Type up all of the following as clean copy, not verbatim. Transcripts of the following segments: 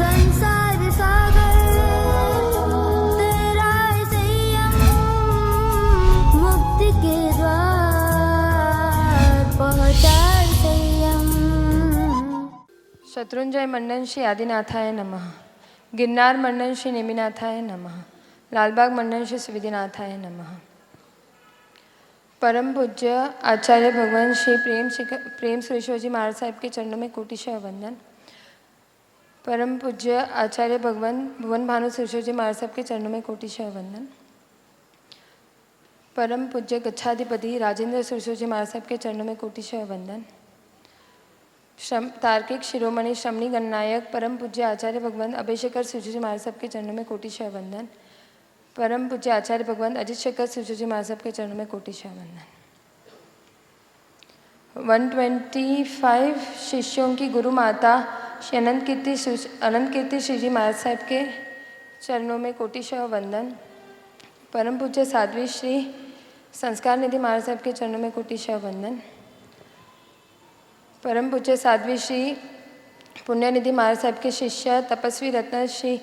संसार सागर तेरा संयम, मुक्ति के द्वार पहुँचा संयम। शत्रुंजय मंडन श्री आदिनाथाय नमः। गिरनार मंडन श्री नेमिनाथाय नमः। लालबाग मंडन श्री सुविधिनाथाय नमः। परम पूज्य आचार्य भगवान श्री प्रेम सुरेश्वर जी महाराज साहिब के चरणों में कोटिशः वंदन। परम पूज्य आचार्य भगवान भुवन भानु सुरेश्वर जी महाराज साहिब के चरणों में कोटिशः वंदन। परम पूज्य गच्छाधिपति राजेंद्र सुरेश्वर जी महाराज साहिब के चरणों में कोटिशः वंदन। तार्किक शिरोमणि श्रमणी गणनायक परम पूज्य आचार्य भगवान अभिषेकर सुरेश्वर जी महाराज साहब के चरणों में कोटिशः वंदन। परम पूज्य आचार्य भगवान अजित शेखर सुरेश्वर जी महाराज साहब के चरणों में कोटिशः वंदन। 125 शिष्यों की गुरु माता श्री अनंत कीर्ति श्री जी महाराज साहब के चरणों में कोटिशः वंदन। परम पूज्य साध्वी श्री संस्कार निधि महाराज साहब के चरणों में कोटिशः वंदन। परम पूज्य साध्वी श्री पुण्यनिधि महाराज साहब के शिष्य तपस्वी रत्न श्री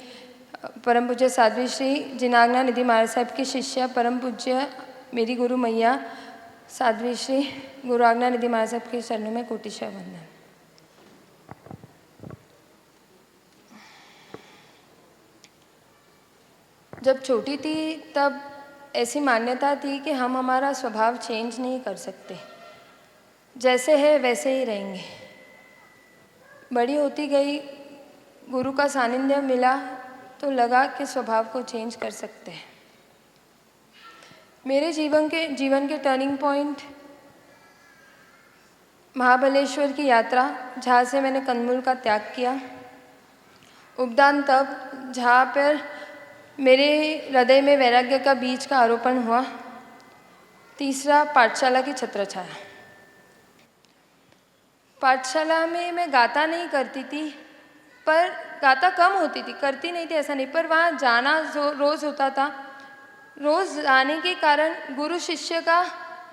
परम पूज्य साध्वी श्री जिनाग्ना निधि महाराज साहब की शिष्य परम पूज्य मेरी गुरु मैया साध्वी श्री गुरु आज्ञा निधि महाराज साहब के चरणों में कोटिशः वंदन। जब छोटी थी तब ऐसी मान्यता थी कि हम हमारा स्वभाव चेंज नहीं कर सकते, जैसे है वैसे ही रहेंगे। बड़ी होती गई, गुरु का सानिध्य मिला तो लगा कि स्वभाव को चेंज कर सकते हैं। मेरे जीवन के टर्निंग पॉइंट महाबलेश्वर की यात्रा, जहाँ से मैंने कंदमूल का त्याग किया। उपदान तप, जहाँ पर मेरे हृदय में वैराग्य का बीज का आरोपण हुआ। तीसरा, पाठशाला की छत्रछाया। पाठशाला में मैं गाता नहीं करती थी, पर गाता कम होती थी, करती नहीं थी ऐसा नहीं, पर वहाँ जाना रोज़ होता था। रोज़ आने के कारण गुरु शिष्य का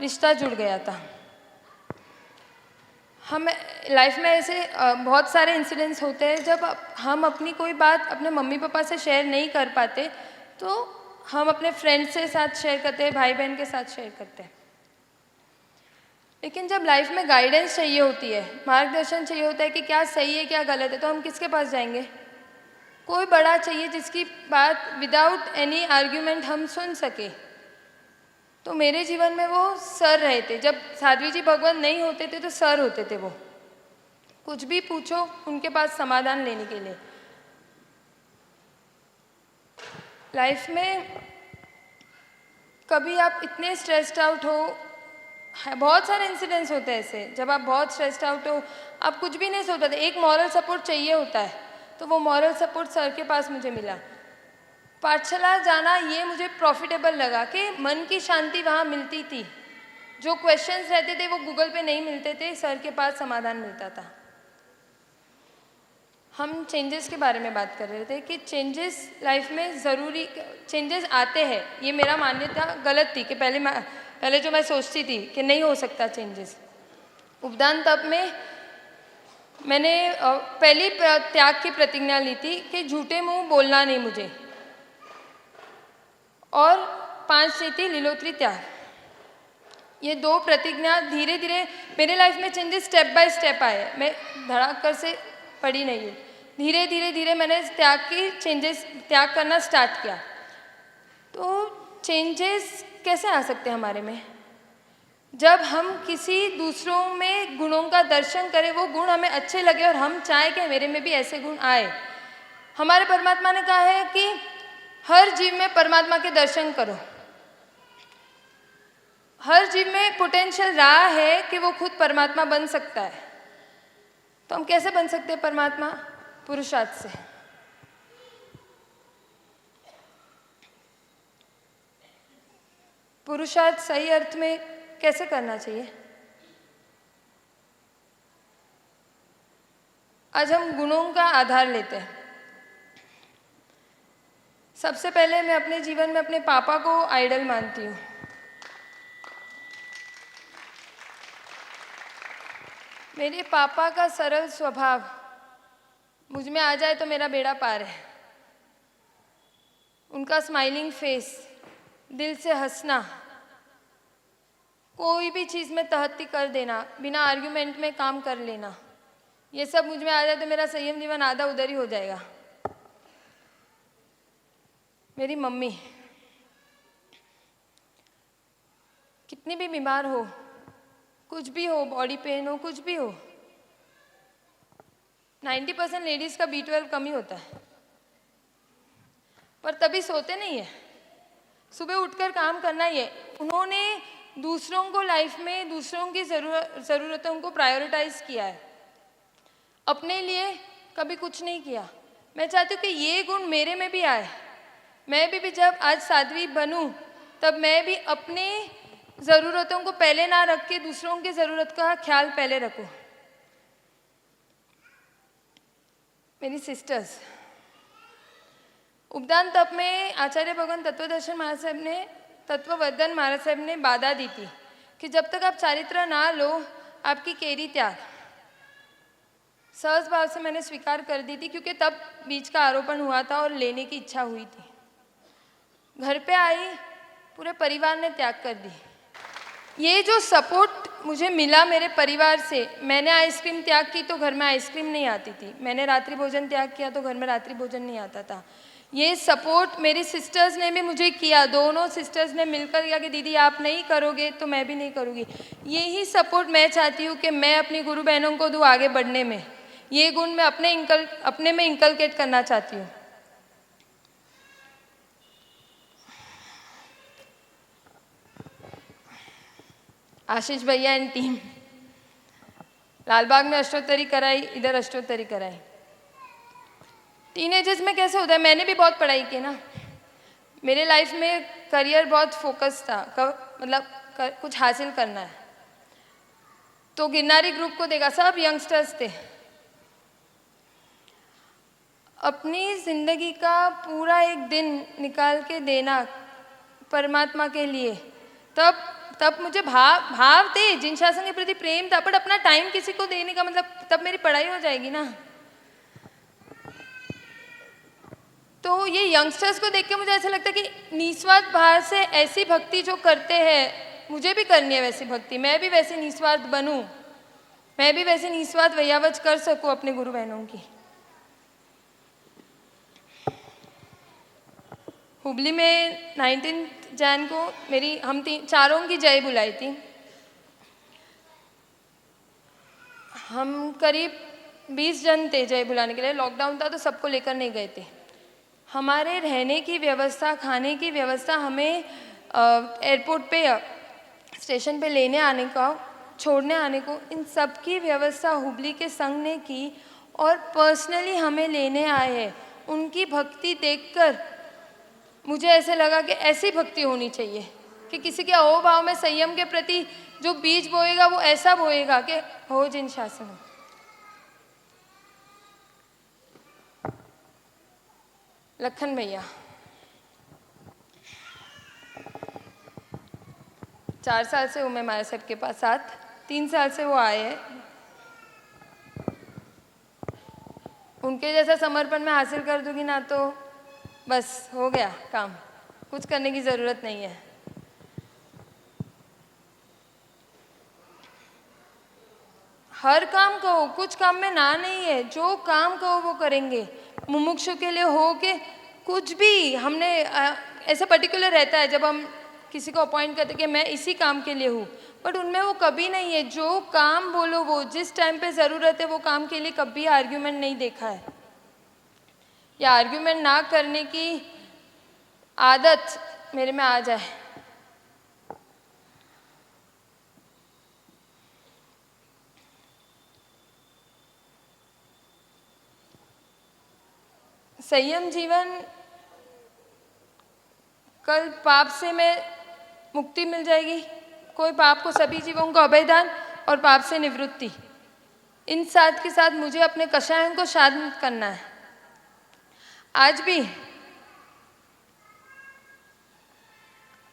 रिश्ता जुड़ गया था। हम लाइफ में ऐसे बहुत सारे इंसिडेंट्स होते हैं जब हम अपनी कोई बात अपने मम्मी पापा से शेयर नहीं कर पाते, तो हम अपने फ्रेंड्स के साथ शेयर करते हैं, भाई बहन के साथ शेयर करते हैं। लेकिन जब लाइफ में गाइडेंस चाहिए होती है, मार्गदर्शन चाहिए होता है कि क्या सही है क्या गलत है, तो हम किसके पास जाएंगे? कोई बड़ा चाहिए जिसकी बात विदाउट एनी आर्ग्यूमेंट हम सुन सके। तो मेरे जीवन में वो सर रहे थे। जब साध्वी जी भगवान नहीं होते थे तो सर होते थे। वो कुछ भी पूछो उनके पास समाधान लेने के लिए। लाइफ में कभी आप इतने स्ट्रेस्ड आउट हो, बहुत सारे इंसिडेंट्स होते हैं ऐसे, जब आप बहुत स्ट्रेस्ड आउट हो, आप कुछ भी नहीं सोच पाते, एक मॉरल सपोर्ट चाहिए होता है, तो वो मॉरल सपोर्ट सर के पास मुझे मिला। पाठशाला जाना ये मुझे प्रॉफिटेबल लगा कि मन की शांति वहाँ मिलती थी। जो क्वेश्चंस रहते थे वो गूगल पे नहीं मिलते थे, सर के पास समाधान मिलता था। हम चेंजेस के बारे में बात कर रहे थे कि चेंजेस लाइफ में ज़रूरी, चेंजेस आते हैं। ये मेरा मान्यता गलत थी कि पहले जो मैं सोचती थी कि नहीं हो सकता चेंजेस। उपदान तप में मैंने पहली त्याग की प्रतिज्ञा ली थी कि झूठे मुंह बोलना नहीं मुझे, और 5 नीति लीलोत्री त्याग। ये 2 प्रतिज्ञा धीरे धीरे मेरे लाइफ में चेंजेस स्टेप बाय स्टेप आए। मैं धड़ाक कर से पड़ी नहीं हूँ, धीरे धीरे मैंने त्याग करना स्टार्ट किया। तो चेंजेस कैसे आ सकते हैं हमारे में? जब हम किसी दूसरों में गुणों का दर्शन करें, वो गुण हमें अच्छे लगे और हम चाहें कि मेरे में भी ऐसे गुण आए। हमारे परमात्मा ने कहा है कि हर जीव में परमात्मा के दर्शन करो। हर जीव में पोटेंशियल रहा है कि वो खुद परमात्मा बन सकता है। तो हम कैसे बन सकते हैं परमात्मा? पुरुषार्थ से। पुरुषार्थ सही अर्थ में कैसे करना चाहिए? आज हम गुणों का आधार लेते हैं। सबसे पहले मैं अपने जीवन में अपने पापा को आइडल मानती हूँ। मेरे पापा का सरल स्वभाव, मुझ में आ जाए तो मेरा बेड़ा पार है। उनका स्माइलिंग फेस, दिल से हंसना, कोई भी चीज़ में तहत्ती कर देना, बिना आर्ग्यूमेंट में काम कर लेना, ये सब मुझ में आ जाए तो मेरा संयम जीवन आधा उधर ही हो जाएगा। मेरी मम्मी कितनी भी बीमार हो, कुछ भी हो, बॉडी पेन हो, कुछ भी हो, 90% लेडीज़ का B12 कम ही होता है, पर तभी सोते नहीं है, सुबह उठकर काम करना ही है। उन्होंने दूसरों को लाइफ में दूसरों की ज़रूरतों को प्रायोरिटाइज किया है, अपने लिए कभी कुछ नहीं किया। मैं चाहती हूँ कि ये गुण मेरे में भी आए। मैं भी जब आज साध्वी बनूँ तब मैं भी अपने ज़रूरतों को पहले ना रख के दूसरों की ज़रूरत का ख्याल पहले रखूँ। मेरी सिस्टर्स, उपदान तप में आचार्य भगवान तत्वदर्शन महाराज साहब ने, तत्ववर्धन महाराज साहब ने बाधा दी थी कि जब तक आप चारित्र ना लो आपकी केरी त्याग। सहज भाव से मैंने स्वीकार कर दी थी क्योंकि तब बीज का आरोपण हुआ था और लेने की इच्छा हुई थी। घर पे आई, पूरे परिवार ने त्याग कर दी। ये जो सपोर्ट मुझे मिला मेरे परिवार से, मैंने आइसक्रीम त्याग की तो घर में आइसक्रीम नहीं आती थी, मैंने रात्रि भोजन त्याग किया तो घर में रात्रि भोजन नहीं आता था। ये सपोर्ट मेरी सिस्टर्स ने भी मुझे किया, दोनों सिस्टर्स ने मिलकर किया कि दीदी आप नहीं करोगे तो मैं भी नहीं करूँगी। यही सपोर्ट मैं चाहती हूँ कि मैं अपनी गुरु बहनों को दूँ आगे बढ़ने में। ये गुण मैं अपने में इंकलकेट करना चाहती हूँ। आशीष भैया एंड टीम, लालबाग में अष्टोत्तरी कराई, इधर अष्टोत्तरी कराई। टीनेजर्स में कैसे होता है, मैंने भी बहुत पढ़ाई की ना, मेरे लाइफ में करियर बहुत फोकस था, कुछ हासिल करना है। तो गिरनारी ग्रुप को देखा, सब यंगस्टर्स थे। अपनी जिंदगी का पूरा एक दिन निकाल के देना परमात्मा के लिए, तब मुझे भाव थे, जिन शासन के प्रति प्रेम था, बट अपना टाइम किसी को देने का मतलब तब मेरी पढ़ाई हो जाएगी ना। तो ये यंगस्टर्स को देख के मुझे ऐसा लगता है कि निस्वार्थ भाव से ऐसी भक्ति जो करते हैं, मुझे भी करनी है वैसी भक्ति, मैं भी वैसे निस्वार्थ बनूं, मैं भी वैसे निस्वार्थ वैयावच कर सकूं अपने गुरु बहनों की। हुबली में 19 जैन को हम चारों की जय बुलाई थी। हम करीब 20 जन थे जय बुलाने के लिए, लॉकडाउन था तो सबको लेकर नहीं गए थे। हमारे रहने की व्यवस्था, खाने की व्यवस्था, हमें एयरपोर्ट पे स्टेशन पे लेने आने का, छोड़ने आने को, इन सब की व्यवस्था हुबली के संघ ने की और पर्सनली हमें लेने आए हैं। उनकी भक्ति देखकर मुझे ऐसे लगा कि ऐसी भक्ति होनी चाहिए कि किसी के अहोभाव में संयम के प्रति जो बीज बोएगा वो ऐसा बोएगा कि हो जिन शासन। लखन भैया 4 साल से हूँ मैं महाराज साहब के पास, साथ 3 साल से वो आए हैं। उनके जैसा समर्पण मैं हासिल कर दूंगी ना तो बस हो गया काम, कुछ करने की ज़रूरत नहीं है। हर काम कहो, कुछ काम में ना नहीं है, जो काम कहो वो करेंगे। मुमुक्षु के लिए हो के कुछ भी हमने ऐसा पर्टिकुलर रहता है जब हम किसी को अपॉइंट करते कि मैं इसी काम के लिए हूँ, बट उनमें वो कभी नहीं है। जो काम बोलो वो जिस टाइम पे ज़रूरत है वो काम के लिए कभी आर्ग्यूमेंट नहीं देखा है, या आर्ग्यूमेंट ना करने की आदत मेरे में आ जाए। संयम जीवन, कल पाप से मैं मुक्ति मिल जाएगी, कोई पाप को, सभी जीवों को अभयदान और पाप से निवृत्ति। इन साथ के साथ मुझे अपने कषायों को शांत करना है।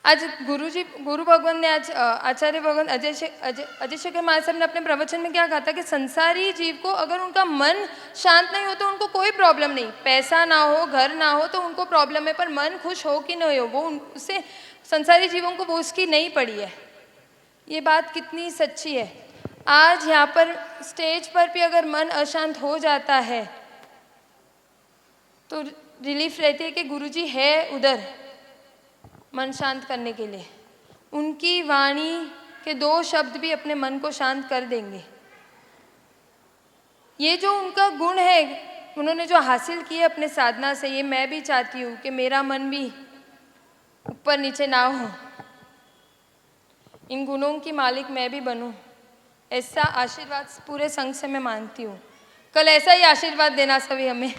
आज गुरु भगवान ने आज आचार्य भगवान अजय शेखर महाराज ने अपने प्रवचन में क्या कहा था कि संसारी जीव को अगर उनका मन शांत नहीं हो तो उनको कोई प्रॉब्लम नहीं, पैसा ना हो, घर ना हो तो उनको प्रॉब्लम है, पर मन खुश हो कि नहीं हो वो उससे संसारी जीवों को वो उसकी नहीं पड़ी है। ये बात कितनी सच्ची है। आज यहाँ पर स्टेज पर भी अगर मन अशांत हो जाता है तो रिलीफ रहती है कि गुरुजी है उधर मन शांत करने के लिए। उनकी वाणी के 2 शब्द भी अपने मन को शांत कर देंगे। ये जो उनका गुण है, उन्होंने जो हासिल किया अपने साधना से, ये मैं भी चाहती हूँ कि मेरा मन भी ऊपर नीचे ना हो, इन गुणों की मालिक मैं भी बनूं। ऐसा आशीर्वाद पूरे संघ से मैं मांगती हूँ। कल ऐसा ही आशीर्वाद देना सभी हमें।